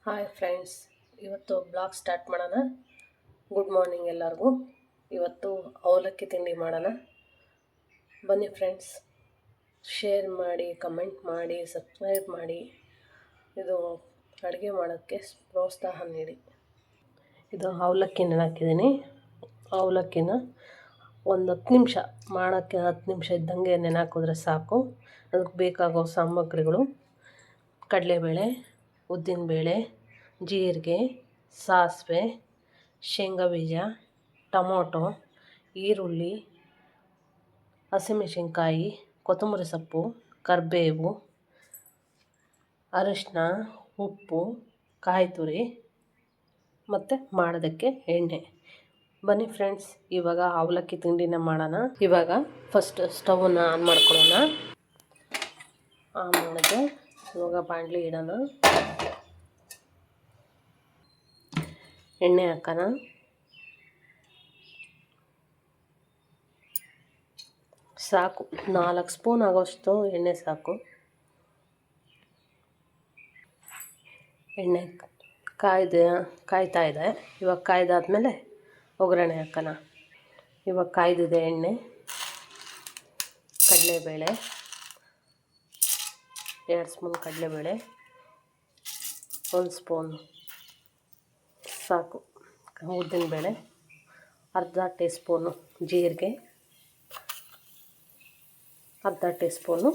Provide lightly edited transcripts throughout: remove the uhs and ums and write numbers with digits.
Hi friends, ಇವತ್ತು blog start ಮಾಡೋಣ. Good morning ಎಲ್ಲರಿಗೂ. ಇವತ್ತು ಅವಲಕ್ಕಿ ತಿಂಡಿ ಮಾಡೋಣ. ಬನ್ನಿ ಫ್ರೆಂಡ್ಸ್, ಶೇರ್ ಮಾಡಿ, ಕಮೆಂಟ್ ಮಾಡಿ, ಸಬ್ಸ್ಕ್ರೈಬ್ ಮಾಡಿ. ಇದು ಅಡುಗೆ ಮಾಡೋಕ್ಕೆ ಪ್ರೋತ್ಸಾಹ ನೀಡಿ. ಇದು ಅವಲಕ್ಕಿ ನೆನೆಹಾಕಿದ್ದೀನಿ. ಅವಲಕ್ಕಿನ ಒಂದು 10 ನಿಮಿಷ ಮಾಡೋಕ್ಕೆ 10 ನಿಮಿಷ ಇದ್ದಂಗೆ ನೆನೆಹಾಕಿದ್ರೆ ಸಾಕು. ಅದಕ್ಕೆ ಬೇಕಾಗೋ ಸಾಮಗ್ರಿಗಳು: ಕಡಲೆಬೇಳೆ, ಉದ್ದಿನಬೇಳೆ, ಜೀರಿಗೆ, ಸಾಸಿವೆ, ಶೇಂಗಾ ಬೀಜ, ಟೊಮೊಟೊ, ಈರುಳ್ಳಿ, ಹಸಿಮೆಣಸಿನ್ಕಾಯಿ, ಕೊತ್ತಂಬರಿ ಸೊಪ್ಪು, ಕರಿಬೇವು, ಅರಿಶಿನ, ಉಪ್ಪು, ಕಾಯಿ ತುರಿ ಮತ್ತು ಮಾಡೋದಕ್ಕೆ ಎಣ್ಣೆ. ಬನ್ನಿ ಫ್ರೆಂಡ್ಸ್, ಇವಾಗ ಅವಲಕ್ಕಿ ತಿಂಡಿನ ಮಾಡೋಣ. ಇವಾಗ ಫಸ್ಟ್ ಸ್ಟವನ್ನು ಆನ್ ಮಾಡ್ಕೊಳ್ಳೋಣ. ಆನ್ ಮಾಡಿದೆ. ಇವಾಗ ಬಾಣಲಿ ಇಡೋಣ. ಎಣ್ಣೆ ಹಾಕೋಣ. ಸಾಕು, 4 ಸ್ಪೂನ್ ಆಗೋಷ್ಟು ಎಣ್ಣೆ ಸಾಕು. ಎಣ್ಣೆ ಕಾಯ್ತಾ ಇದೆ. ಇವಾಗ ಕಾಯ್ದಾದ್ಮೇಲೆ ಒಗ್ಗರಣೆ ಹಾಕೋಣ. ಇವಾಗ ಕಾಯ್ದಿದೆ ಎಣ್ಣೆ. ಕಡಲೆಬೇಳೆ 2 ಸ್ಪೂನ್ ಕಡಲೆಬೇಳೆ, 1 ಸ್ಪೂನ್ ಸಾಕು ಉದ್ದಿನಬೇಳೆ, ಅರ್ಧ ಟೀ ಸ್ಪೂನು ಜೀರಿಗೆ, ಅರ್ಧ ಟೀ ಸ್ಪೂನು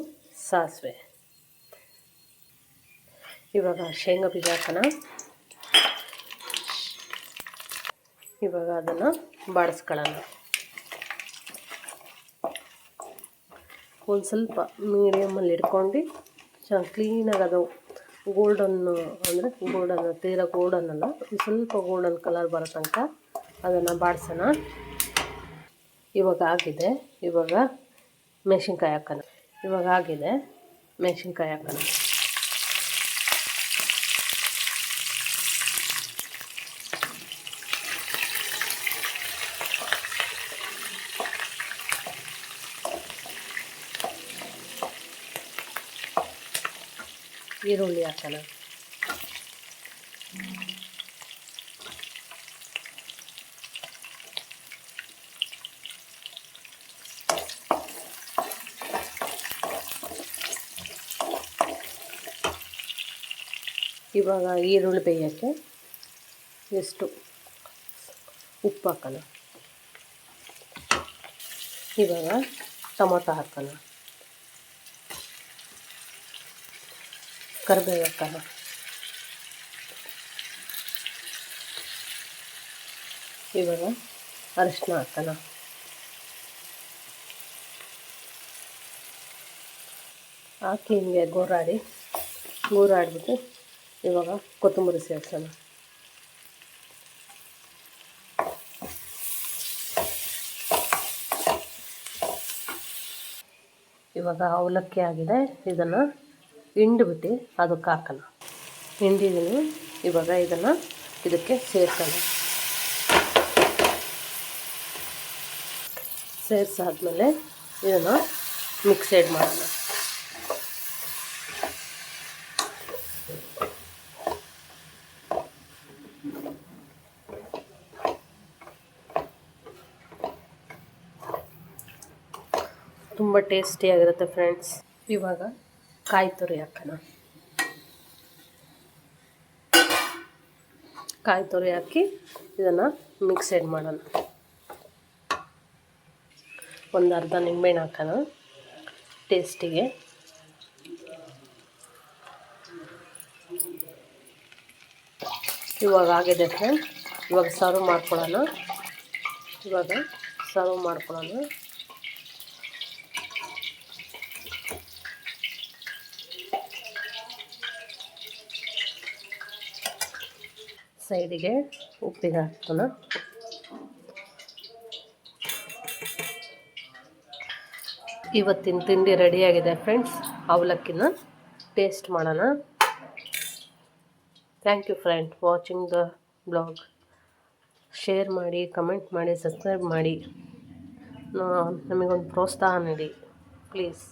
ಸಾಸಿವೆ. ಇವಾಗ ಶೇಂಗಾ ಬೀಜ ಹಾಕೋಣ. ಇವಾಗ ಅದನ್ನು ಬಾಡಿಸ್ಕೊಳ್ಳೋಣ. ಒಂದು ಸ್ವಲ್ಪ ಮೀಡಿಯಮಲ್ಲಿ ಇಟ್ಕೊಂಡು ಕ್ಲೀನಾಗಿ ಅದು ಗೋಲ್ಡನ್ನು ತೀರಾ ಗೋಲ್ಡನ್ನಲ್ಲ, ಸ್ವಲ್ಪ ಗೋಲ್ಡನ್ ಕಲರ್ ಬರೋ ತನಕ ಅದನ್ನು ಬಾಡಿಸೋಣ. ಇವಾಗ ಆಗಿದೆ. ಇವಾಗ ಮೆಣಸಿನ್ಕಾಯಿ ಹಾಕೋಣ. ಇವಾಗ ಆಗಿದೆ. ಮೆಣಸಿನ್ಕಾಯಿ ಹಾಕೋಣ. ಈರುಳ್ಳಿ ಹಾಕೋಣ. ಇವಾಗ ಈರುಳ್ಳಿ ಬೇಯೋಕ್ಕೆ ಎಷ್ಟು ಉಪ್ಪು ಹಾಕೋಣ. ಇವಾಗ ಟೊಮೊಟೊ ಹಾಕೋಣ. ಕರಿಬೇವು ಹಾಕೋಣ. ಇವಾಗ ಅರಿಶಿನ ಹಾಕೋಣ. ಹಾಕಿ ಹಿಂಗೆ ಗೋರಾಡಿಬಿಟ್ಟು ಇವಾಗ ಕೊತ್ತಂಬರಿ ಸೇರಿಸೋಣ. ಇವಾಗ ಅವಲಕ್ಕಿ ಆಗಿದೆ. ಇದನ್ನು ಹಿಂಡ್ಬಿಟ್ಟು ಅದಕ್ಕೆ ಹಾಕೋಣ. ಹಿಂಡಿದ್ದೀನಿ. ಇವಾಗ ಇದಕ್ಕೆ ಸೇರಿಸೋಣ. ಸೇರಿಸಾದ್ಮೇಲೆ ಇದನ್ನು ಮಿಕ್ಸೆಡ್ ಮಾಡೋಣ. ತುಂಬ ಟೇಸ್ಟಿಯಾಗಿರುತ್ತೆ ಫ್ರೆಂಡ್ಸ್. ಇವಾಗ ಕಾಯಿ ತುರಿ ಹಾಕೋಣ. ಕಾಯಿ ತುರಿ ಹಾಕಿ ಇದನ್ನು ಮಿಕ್ಸೆಡ್ ಮಾಡೋಣ. ಒಂದು ಅರ್ಧ ನಿಂಬೆಹಣ್ಣು ಹಾಕೋಣ ಟೇಸ್ಟಿಗೆ. ಇವಾಗ ಆಗಿದೆ ಫ್ರೆಂಡ್ಸ್. ಇವಾಗ ಸರ್ವ್ ಮಾಡ್ಕೊಳ್ಳೋಣ. ಸೈಡಿಗೆ ಉಪ್ಪಿಗೆ ಹಾಕೋಣ. ಇವತ್ತಿನ ತಿಂಡಿ ರೆಡಿಯಾಗಿದೆ ಫ್ರೆಂಡ್ಸ್. ಅವಲಕ್ಕಿನ ಟೇಸ್ಟ್ ಮಾಡೋಣ. Thank you friend watching the blog. Share ಮಾಡಿ, ಕಮೆಂಟ್ ಮಾಡಿ, ಸಬ್ಸ್ಕ್ರೈಬ್ ಮಾಡಿ. ನಮಗೊಂದು ಪ್ರೋತ್ಸಾಹ ನೀಡಿ ಪ್ಲೀಸ್.